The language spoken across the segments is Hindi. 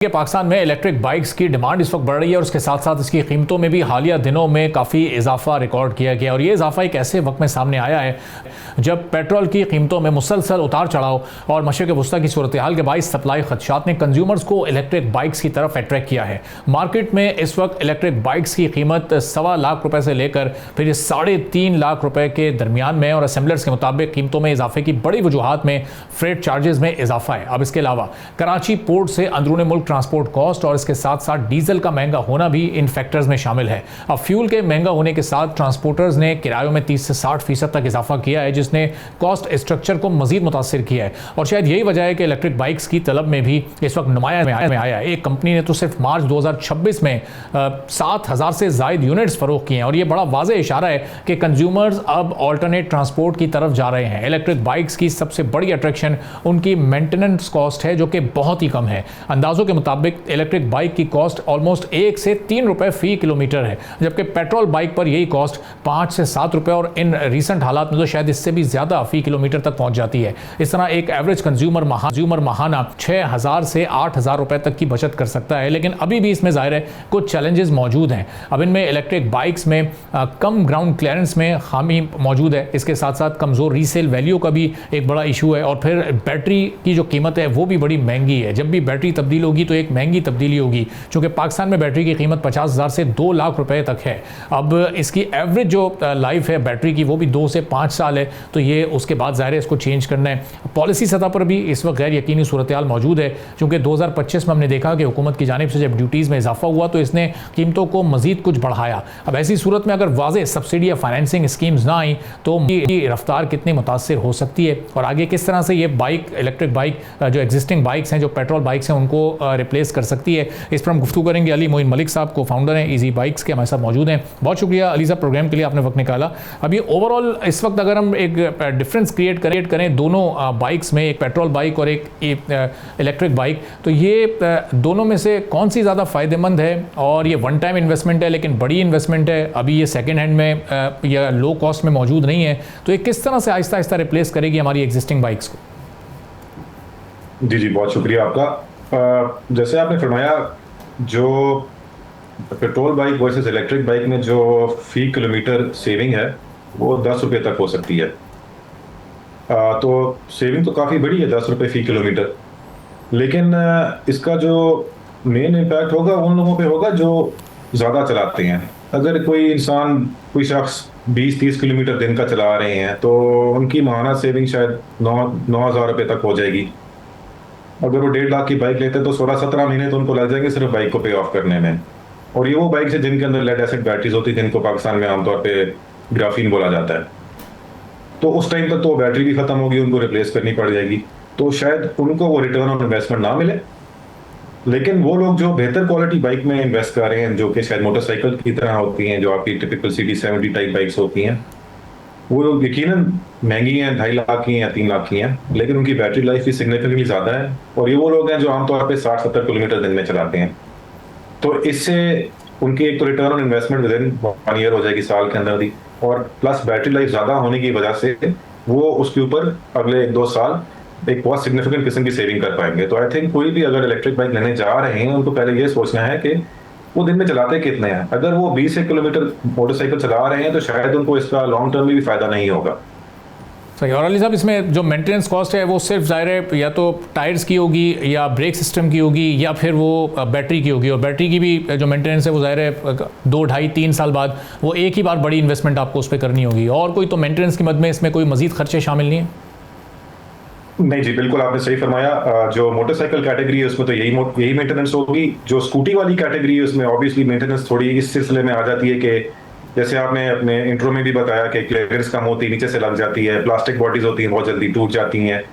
कि पाकिस्तान में इलेक्ट्रिक बाइक्स की डिमांड इस वक्त बढ़ रही है और उसके साथ साथ इसकी कीमतों में भी हालिया दिनों में काफ़ी इजाफा रिकॉर्ड किया गया और ये इजाफा एक ऐसे वक्त में सामने आया है जब पेट्रोल की कीमतों में मुसलसल उतार चढ़ाव और मशरिक़ वस्ता की सूरत हाल के बाइस सप्लाई खदशात ने कंज्यूमर्स को इलेक्ट्रिक बाइक्स की तरफ अट्रैक्ट किया है। मार्केट में इस वक्त इलेक्ट्रिक बाइक्स की कीमत 1.25 लाख रुपए से लेकर फिर ये 3.5 लाख रुपए के दरमियान में और असेंबलर्स के मुताबिक कीमतों में इजाफे की बड़ी वजूहात में फ्रेट चार्जेस में इजाफा है। अब इसके अलावा कराची पोर्ट से अंदरूनी मुल्क ट्रांसपोर्ट कॉस्ट और इसके साथ साथ डीजल का महंगा होना भी इन फैक्टर्स में शामिल है। अब फ्यूल के महंगा होने के साथ ट्रांसपोर्टर्स ने किरायों में 30 से 60% तक इजाफा किया है, जिसने कॉस्ट स्ट्रक्चर को मजीद मुतासिर किया है और शायद यही वजह है कि इलेक्ट्रिक बाइक्स की तलब में भी इस वक्त नुमाया में आया है। एक कंपनी ने तो सिर्फ मार्च 2026 में 7,000 से ज्यादा यूनिट्स फरोख्त किए हैं और ये बड़ा वाज़ेह इशारा है कि कंज्यूमर्स अब ऑल्टरनेट ट्रांसपोर्ट की तरफ जा रहे हैं। इलेक्ट्रिक बाइक्स की सबसे बड़ी अट्रैक्शन उनकी मेंटेनेंस कॉस्ट है जो कि बहुत ही कम है। अंदाजों के मुताबिक इलेक्ट्रिक बाइक की कॉस्ट ऑलमोस्ट 1 से 3 रुपए फी किलोमीटर है, जबकि पेट्रोल बाइक पर यही कॉस्ट 5 से 7 रुपए और इन रीसेंट हालात में तो शायद इससे भी ज्यादा फी किलोमीटर तक पहुंच जाती है। इस तरह एक एवरेज कंज्यूमर महाना 6,000 से 8,000 रुपए तक की बचत कर सकता है। लेकिन अभी भी इसमें जाहिर है कुछ चैलेंजेस मौजूद हैं। अब इनमें इलेक्ट्रिक बाइक्स में कम ग्राउंड क्लियरेंस में खामी मौजूद है, इसके साथ साथ कमजोर रीसेल वैल्यू का भी एक बड़ा इशू है और फिर बैटरी की जो कीमत है वो भी बड़ी महंगी है। जब भी बैटरी तब्दील होगी तो एक महंगी तब्दीली होगी, क्योंकि पाकिस्तान में बैटरी की कीमत 50,000 से 2 लाख रुपए तक है। अब इसकी एवरेज जो लाइफ है बैटरी की वो भी 2 से 5 साल है, तो ये उसके बाद ज़ाहिर है इसको चेंज करना है। पॉलिसी सतह पर भी इस वक्त गैर यकीनी सूरत हाल मौजूद है, क्योंकि 2025 में हमने देखा कि हुकूमत की जानिब से जब ड्यूटीज़ में इजाफा हुआ तो इसने कीमतों को मजीद कुछ बढ़ाया। अब ऐसी सूरत में अगर वाज़ेह सब्सिडी या फाइनेंसिंग स्कीम्स ना आई तो ये रफ्तार कितनी मुतासिर हो सकती है और आगे किस तरह से ये बाइक इलेक्ट्रिक बाइक जो एग्जिस्टिंग बाइक्स हैं, जो पेट्रोल बाइक्स हैं, उनको रिप्लेस कर सकती है। इस पर हम गुफ्तगू करेंगे। अली मोइन मलिक साहब को फाउंडर हैं ईजी बाइक्स के, हमारे साथ मौजूद हैं। बहुत शुक्रिया अली साहब, प्रोग्राम के लिए आपने वक्त निकाला। अब ये ओवरऑल इस वक्त अगर हम एक डिफरेंस क्रिएट करें दोनों बाइक्स में, एक पेट्रोल बाइक और एक इलेक्ट्रिक बाइक, तो ये दोनों में से कौन सी ज़्यादा फ़ायदेमंद है? और ये वन टाइम इन्वेस्टमेंट है लेकिन बड़ी इन्वेस्टमेंट है, अभी ये सेकेंड हैंड में या लो कॉस्ट में मौजूद नहीं है, तो ये किस तरह से आहिस्ता आहिस्ता रिप्लेस करेगी हमारी एग्जिस्टिंग बाइक्स को? जी बहुत शुक्रिया आपका। जैसे आपने फरमाया, जो petrol bike versus electric bike में जो फी किलोमीटर सेविंग है वो 10 रुपये तक हो सकती है। तो सेविंग तो काफ़ी बड़ी है, 10 रुपये फी किलोमीटर। लेकिन इसका जो मेन इम्पैक्ट होगा उन लोगों पे होगा जो ज़्यादा चलाते हैं। अगर कोई शख्स 20-30 किलोमीटर दिन का चला रहे हैं तो उनकी माहाना सेविंग शायद 9,000 रुपये तक हो जाएगी। अगर वो 1.5 लाख की बाइक लेते हैं तो 16-17 महीने तो उनको लग जाएंगे सिर्फ बाइक को पे ऑफ करने में। और ये वो बाइक है जिनके अंदर लेड एसिड बैटरीज होती है, जिनको पाकिस्तान में आमतौर पे ग्राफीन बोला जाता है। तो उस टाइम तक तो बैटरी भी खत्म होगी, उनको रिप्लेस करनी पड़ जाएगी, तो शायद उनको वो रिटर्न ऑन इन्वेस्टमेंट ना मिले। लेकिन वो लोग जो बेहतर क्वालिटी बाइक में इन्वेस्ट कर रहे हैं, जो कि शायद मोटरसाइकिल की तरह होती हैं, जो आपकी टिपिकल CD70 टाइप बाइक्स होती हैं, वो लोग यकीनन महंगी हैं, 2.5 लाख की हैं या 3 लाख की हैं, लेकिन उनकी बैटरी लाइफ भी सिग्निफिकेंटली ज़्यादा है। और ये वो लोग हैं जो आमतौर पे 60-70 किलोमीटर दिन में चलाते हैं। तो इससे उनकी एक तो return on investment with in 1 year हो जाएगी, साल के अंदर ही, और प्लस बैटरी लाइफ ज़्यादा होने की वजह से वो उसके ऊपर अगले 1-2 साल एक बहुत सिग्निफिकेंट किस्म की सेविंग कर पाएंगे। तो आई थिंक कोई भी अगर इलेक्ट्रिक बाइक लेने जा रहे हैं उनको पहले ये सोचना है कि वो दिन में चलाते कितने हैं। अगर वो 20 किलोमीटर मोटरसाइकिल चला रहे हैं तो शायद उनको इसका लॉन्ग टर्म में भी फायदा नहीं होगा। सही। और अली साहब, इसमें जो मेंटेनेंस कॉस्ट है वो सिर्फ ज़ाहिर है या तो टायर्स की होगी या ब्रेक सिस्टम की होगी या फिर वो बैटरी की होगी, और बैटरी की भी जो मेंटेनेंस है वो ज़ाहिर है 2, 2.5, 3 साल बाद वो एक ही बार बड़ी इन्वेस्टमेंट आपको उस पर करनी होगी, और कोई तो मेंटेनेंस की मद में इसमें कोई मजीद खर्चे शामिल नहीं है? नहीं जी, बिल्कुल आपने सही फरमाया। जो मोटरसाइकिल कैटेगरी है उसमें तो यही मेंटेनेंस होगी। जो स्कूटी वाली कैटेगरी है उसमें ऑब्वियसली मेंटेनेंस थोड़ी इस सिलसिले में आ जाती है कि जैसे आपने अपने इंट्रो में भी बताया कि क्लियरेंस कम होती है, नीचे से लग जाती है, प्लास्टिक बॉडीज होती हैं बहुत जल्दी टूट जाती हैं,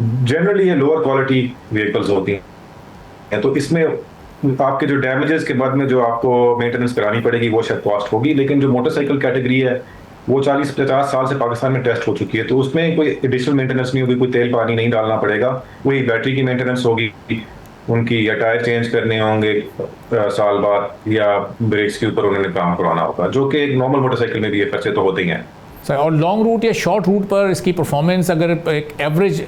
जनरली ये लोअर क्वालिटी व्हीकल्स होती हैं। तो इसमें आपके जो डैमेजेस के बाद में जो आपको मेंटेनेंस करानी पड़ेगी वो शायद कॉस्ट होगी। लेकिन जो मोटरसाइकिल कैटेगरी है वो 40-50 साल से पाकिस्तान में टेस्ट हो चुकी है, तो उसमें कोई एडिशनल मेंटेनेंस नहीं होगी, कोई तेल पानी नहीं डालना पड़ेगा। वही बैटरी की मेंटेनेंस होगी, उनकी या टायर चेंज करने होंगे साल बाद, या ब्रेक्स के ऊपर उन्होंने काम करवाना होगा, जो कि एक नॉर्मल मोटरसाइकिल में भी ये खर्चे तो होते ही हैं। सर, और लॉन्ग रूट या शॉर्ट रूट पर इसकी परफॉर्मेंस अगर एक एवरेज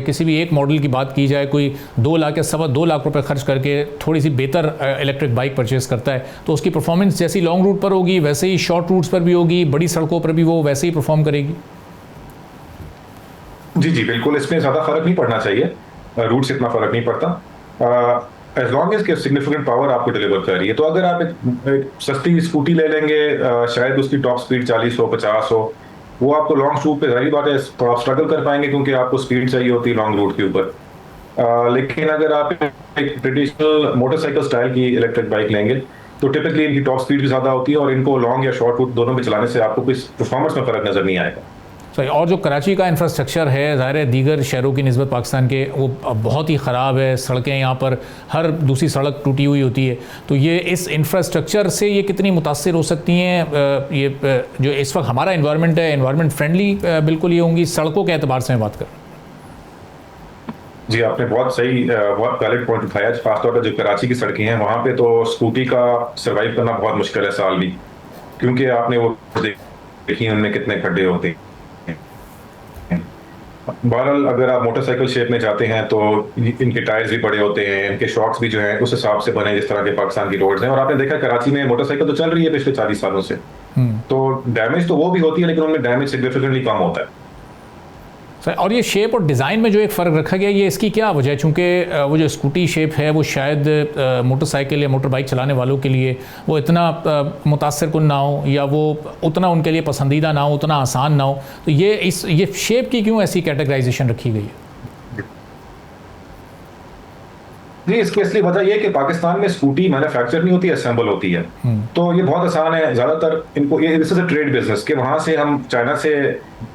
किसी भी एक मॉडल की बात की जाए, कोई 2 लाख या 2.25 लाख रुपए खर्च करके थोड़ी सी बेहतर इलेक्ट्रिक बाइक परचेज़ करता है, तो उसकी परफॉर्मेंस जैसी लॉन्ग रूट पर होगी वैसे ही शॉर्ट रूट्स पर भी होगी, बड़ी सड़कों पर भी वो वैसे ही परफॉर्म करेगी? जी जी बिल्कुल, इसमें ज़्यादा फर्क नहीं पड़ना चाहिए, रूट से इतना फर्क नहीं पड़ता एज लॉन्ग एज के सिग्निफिकेंट पावर आपको डिलीवर कर रही है। तो अगर आप एक सस्ती स्कूटी ले लेंगे, शायद उसकी टॉप स्पीड 40 हो 50 हो, वो आपको लॉन्ग रूट पे जाहिर बात है तो आप स्ट्रगल कर पाएंगे क्योंकि आपको स्पीड चाहिए होती है लॉन्ग रूट के ऊपर। लेकिन अगर आप एक ट्रेडिशनल मोटरसाइकिल स्टाइल की इलेक्ट्रिक बाइक लेंगे तो टिपिकली इनकी टॉप स्पीड भी ज़्यादा होती है और इनको लॉन्ग या शॉर्ट रूट दोनों में चलाने से आपको कोई परफॉर्मेंस में फ़र्क नज़र नहीं आएगा। सही। और जो कराची का इंफ्रास्ट्रक्चर है, ज़ाहिर है दीगर शहरों की निस्बत पाकिस्तान के वो बहुत ही ख़राब है, सड़कें यहाँ पर हर दूसरी सड़क टूटी हुई होती है, तो ये इस इंफ्रास्ट्रक्चर से ये कितनी मुतासिर हो सकती हैं? ये जो इस वक्त हमारा इन्वायरमेंट है, इन्वायरमेंट फ्रेंडली बिल्कुल ये होंगी सड़कों के एतबार से मैं बात कर? जी, आपने बहुत सही बहुत वैलिड पॉइंट उठाया। खासतौर पर जो कराची की सड़कें हैं वहाँ पे तो स्कूटी का सर्वाइव करना बहुत मुश्किल है साल भी, क्योंकि आपने वो देखी उनमें कितने खड्डे होते हैं। बहरहाल अगर आप मोटरसाइकिल शेप में जाते हैं तो इनके टायर्स भी बड़े होते हैं, इनके शॉक्स भी जो हैं उस हिसाब से बने जिस तरह के पाकिस्तान की रोड्स हैं। और आपने देखा कराची में मोटरसाइकिल तो चल रही है पिछले 40 सालों से, तो डैमेज तो वो भी होती है लेकिन उनमें डैमेज सिग्निफिकेंटली कम होता है। सर, और ये शेप और डिज़ाइन में जो एक फ़र्क रखा गया, ये इसकी क्या वजह है? चूँकि वो जो स्कूटी शेप है वो शायद मोटरसाइकिल या मोटर बाइक चलाने वालों के लिए वो इतना मुतासर कुन ना हो या वो उतना उनके लिए पसंदीदा ना हो, उतना आसान ना हो, तो ये शेप की क्यों ऐसी कैटेगराइजेशन रखी गई है? जी, इसकी असली वजह यह है कि पाकिस्तान में स्कूटी मैन्युफैक्चर नहीं होती, असेंबल होती है। तो ये बहुत आसान है, ज़्यादातर इनको ये this is a trade business कि वहाँ से हम चाइना से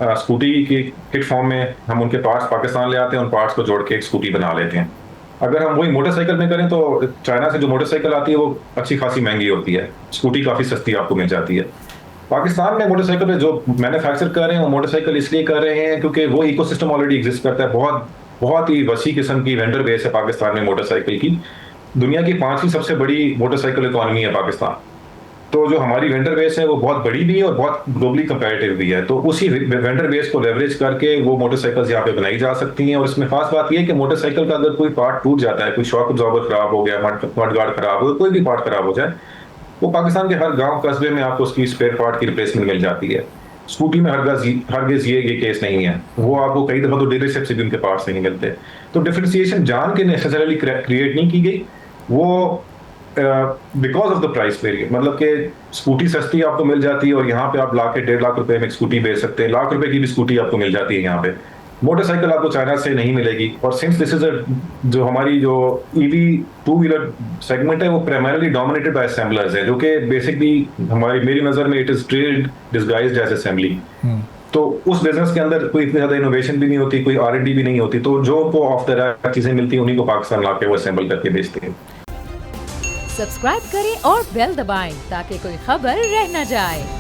स्कूटी की किट फॉर्म में हम उनके पार्ट्स पाकिस्तान ले आते हैं, उन पार्ट्स को जोड़ के एक स्कूटी बना लेते हैं। अगर हम वही मोटरसाइकिल में करें तो चाइना से जो मोटरसाइकिल आती है वो अच्छी खासी महंगी होती है, स्कूटी काफ़ी सस्ती आपको मिल जाती है। पाकिस्तान में मोटरसाइकिल पे जो मैन्युफैक्चर कर रहे हैं वो मोटरसाइकिल इसलिए कर रहे हैं क्योंकि वो इकोसिस्टम ऑलरेडी एग्जिस्ट करता है। बहुत ही वसी किस्म की वेंडर बेस है पाकिस्तान में मोटरसाइकिल की। दुनिया की 5वीं सबसे बड़ी मोटरसाइकिल इकॉनमी है पाकिस्तान। तो जो हमारी वेंडर बेस है वो बहुत बड़ी भी है और बहुत ग्लोबली कंपैरेटिव भी है। तो उसी वेंडर बेस को लेवरेज करके वो मोटरसाइकिल्स यहाँ पे बनाई जा सकती हैं। और इसमें खास बात यह है कि मोटरसाइकिल का अगर कोई पार्ट टूट जाता है, कोई शॉक अब्जॉर्बर खराब हो गया, मड गार्ड खराब हो गया, कोई भी पार्ट खराब हो जाए, वो पाकिस्तान के हर गाँव कस्बे में आपको उसकी स्पेयर पार्ट की रिप्लेसमेंट मिल जाती है। स्कूटी में हरगिज़ ये केस नहीं है, वो आपको कई दफ़ा तो डीलरशिप से भी उनके पार्ट्स नहीं मिलते। तो डिफरेंशिएशन जान के नेसेसरली क्रिएट नहीं की गई, वो because of the price variant, मतलब कि स्कूटी सस्ती आपको मिल जाती है और यहाँ पे आप लाख के 1.5 लाख रुपए में स्कूटी बेच सकते हैं, लाख रुपए की भी स्कूटी आपको मिल जाती है यहाँ पे। मोटरसाइकिल आपको चाइना से नहीं मिलेगी। और सिंस दिस इज जो हमारी जो ईवी 2 व्हीलर सेगमेंट है वो प्राइमरीली डोमिनेटेड बाय असेंबलर्स है, जो कि बेसिकली मेरी नज़र में it is trade disguised as assembly. तो उस बिजनेस के अंदर कोई इतनी ज़्यादा इनोवेशन भी नहीं होती, कोई R&D भी नहीं होती, तो जो को ऑफ द रैक चीज़ें मिलती हैं उन्हीं को पाकिस्तान ला के वो असेंबल करके बेचते हैं। सब्सक्राइब करें और बेल दबाएं ताकि कोई खबर रह न जाए।